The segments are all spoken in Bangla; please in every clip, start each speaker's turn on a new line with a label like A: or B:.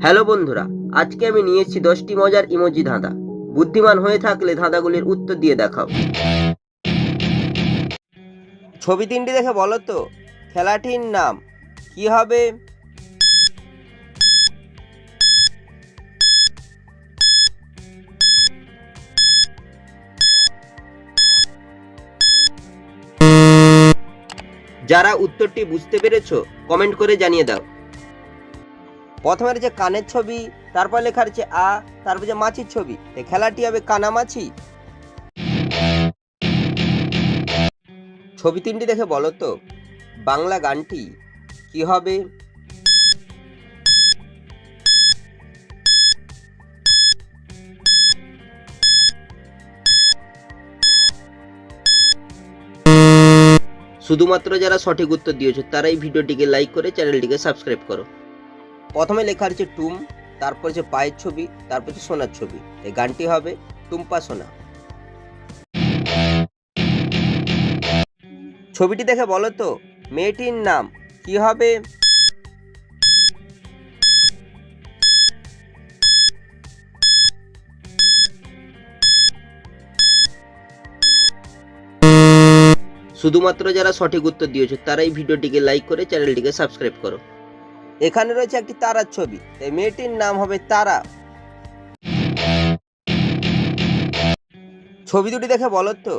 A: হ্যালো বন্ধুরা, আজকে আমি নিয়ে এসেছি 10টি মজার ইমোজি ধাঁধা। বুদ্ধিমান হয়ে থাকলে ধাঁধাগুলির উত্তর দিয়ে দেখাও। ছবি তিনটি দেখে বলো তো খেলাটির নাম কি হবে? যারা উত্তরটি বুঝতে পেরেছো কমেন্ট করে জানিয়ে দাও। প্রথমে রয়েছে কানের ছবি, তারপর লেখা রয়েছে আ, তারপর যে মাছির ছবি, খেলাটি হবে কানামাছি। ছবি তিনটি দেখে বলো তো বাংলা গানটি কি হবে? শুধুমাত্র যারা সঠিক উত্তর দিয়েছো তারাই ভিডিওটিকে লাইক করে চ্যানেলটিকে সাবস্ক্রাইব করো। প্রথমে লেখা রয়েছে টুম, তারপর হচ্ছে পায়ের ছবি, তারপর হচ্ছে সোনার ছবি। এই গানটি হবে টুম্পা সোনা। ছবিটি দেখে বলো তো মেয়েটির নাম কি হবে? শুধুমাত্র যারা সঠিক উত্তর দিয়েছো তারাই ভিডিওটিকে লাইক করে চ্যানেলটিকে সাবস্ক্রাইব করো। এখানে রয়েছে একটি তারার ছবি, তাই মেয়েটির নাম হবে তারা। ছবি দুটি দেখে বলো তো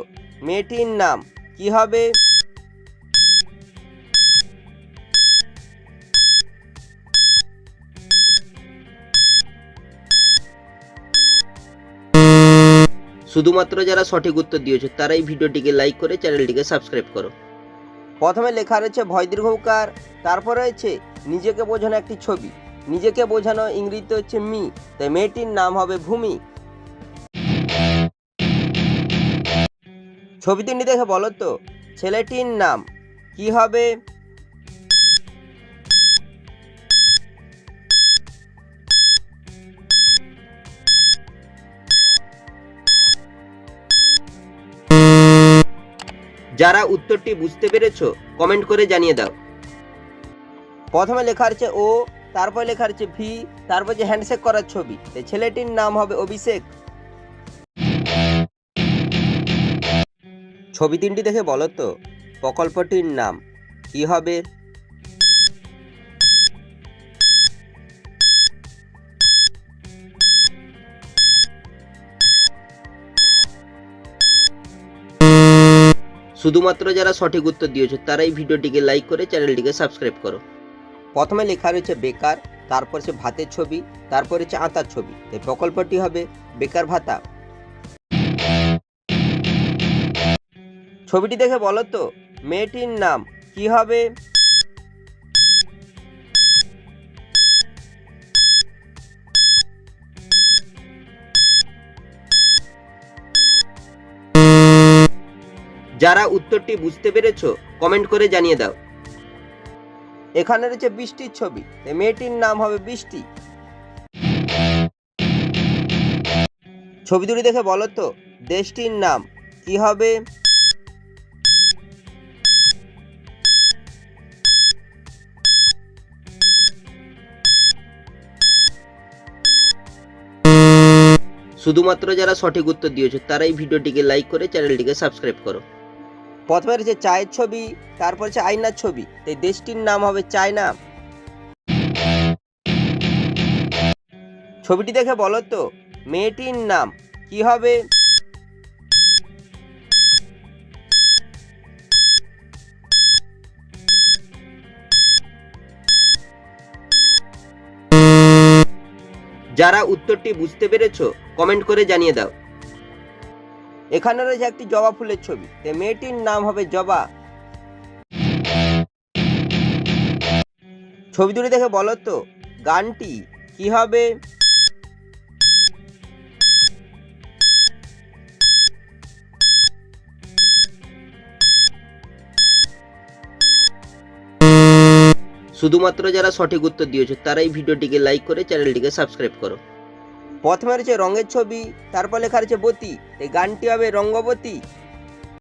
A: মেয়েটির নাম কি হবে? শুধুমাত্র যারা সঠিক উত্তর দিয়েছো তারাই ভিডিওটিকে লাইক করে চ্যানেলটিকে সাবস্ক্রাইব করো। প্রথমে লেখা রয়েছে ভয় দীর্ঘকার, তারপর রয়েছে নিজেকে বোঝানো একটি ছবি। নিজেকে বোঝানো ইংরেজিতে হচ্ছে মি, তাই মেয়েটির নাম হবে ভূমি। ছবি তিনটি দেখে বলো তো ছেলেটির নাম কি হবে? যারা উত্তরটি বুঝতে পেরেছো কমেন্ট করে জানিয়ে দাও। প্রথমে লেখা আছে ও, তারপর লেখা আছে ভি, তারপর যে হ্যান্ডশেক করার ছবি, এই ছেলেটির নাম হবে অভিষেক। ছবি তিনটি দেখে বলো তো প্রকল্পটির নাম কি হবে? শুধুমাত্র যারা সঠিক উত্তর দিয়েছো তারাই ভিডিওটিকে লাইক করে চ্যানেলটিকে সাবস্ক্রাইব করো। প্রথমে লেখা রয়েছে বেকার, তারপর হচ্ছে ভাতের ছবি, তারপর হচ্ছে আতার ছবি, এই প্রকল্পটি হবে বেকার ভাতা। ছবিটি দেখে বলো তো মেয়েটির নাম কি হবে? যারা উত্তরটি বুঝতে পেরেছো কমেন্ট করে জানিয়ে দাও। এখানে রয়েছে বৃষ্টির ছবি, মেয়েটির নাম হবে বৃষ্টি। ছবি দুটি দেখে বলো তো দেশটির নাম কি হবে? শুধুমাত্র যারা সঠিক উত্তর দিয়েছো তারাই ভিডিওটিকে লাইক করে চ্যানেলটিকে সাবস্ক্রাইব করো। প্রথমে রয়েছে চায়ের ছবি, তারপর হচ্ছে আয়নার ছবি, এই দেশটির নাম হবে চায়না। ছবিটি দেখে বলো তো মেয়েটির নাম কি হবে? যারা উত্তরটি বুঝতে পেরেছো কমেন্ট করে জানিয়ে দাও। এখানে রয়েছে একটি জবা ফুলের ছবি, মেয়েটির নাম হবে জবা। ছবি দুটি দেখে বলো তো গানটি কি হবে? শুধুমাত্র যারা সঠিক উত্তর দিয়েছো তারাই ভিডিওটিকে লাইক করে চ্যানেলটিকে সাবস্ক্রাইব করো। প্রথমে রয়েছে রঙের ছবি, তারপর লেখা রয়েছে বতী, এই গানটি হবে রঙ্গবতী।